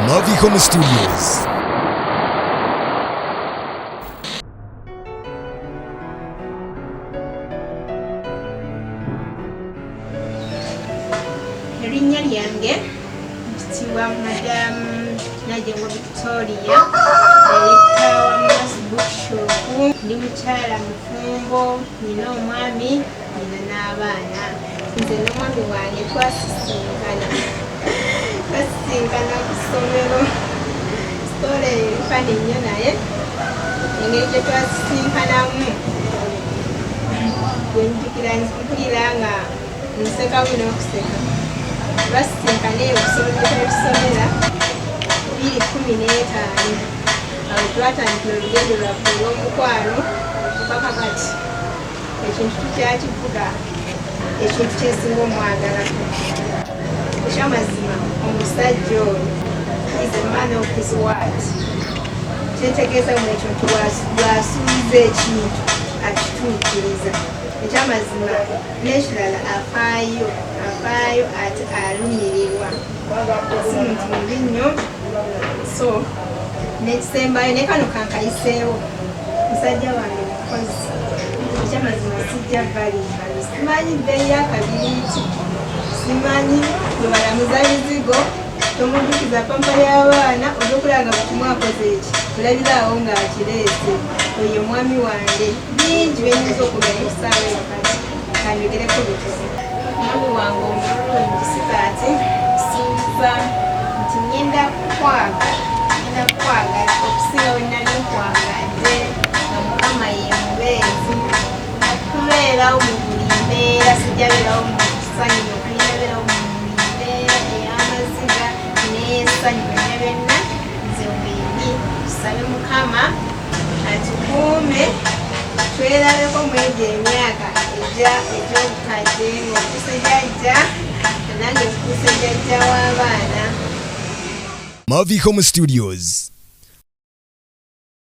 Mavi Home Studios. Erinnya lyange mpitibwa Madam Najengo Victoria Tawa Mas Bookshop. Ndi mukyala mufumbo, nina omwami, nina n'abaana. Nze n'omwami wange twasisinkana ku ssomero. Sitole erifana nnyo naye engeri gye twasisinkanamu gwe mpulira nga nsekamu n'okuseka. Twasisinkana eyo ku ssomero gye twebisomera 2015. Awo twatandikira olugendo lwaffe olw'omukwano paka kati ekintu tukyakivuga, ekintu kyesinga omwagalako. Ekyamazima omusajja oyo is a man of his word. Kyentegeeza mu ekyo nti bw'asuubiza ekintu akituukiriza. Ekyamazima n'ekirala afaayo ate alumirirwa. Si muntu mubi nnyo. So n'ekisembayo ne kano kankayiseewo, musajja wange mukozi. Ekyamazima sijja balimbali, simanyi bbeeyi y'akabiriiti, simanyi bwe balamuza bizigo, tomuddukiza pampa y'abaana olw'okulaba nga bwe kimu akoze eki olabiraawo ng'akireese. Oyo mwami wange bingi byenyinza okugana ekisaawa eyo kati kanyogereko bitono. Mwami wange omulungi sikaati sinza nti ngenda kwagala okusinga we nnali nkwagadde nga Mukama ye mubeezi. Okubeerawo mu buli mbeera, sijja beerawo mu ssanyu okuyina beerawo mu buli mbeera ey'amaziga n'essanyu byonna byonna nze wendi. Tusabe Mukama atukuume twerabeko mu egyo emyaka egy'obukadde ng'okuuse jjajja nange nkuuse jjajja w'abaana. Mavi Home Studios.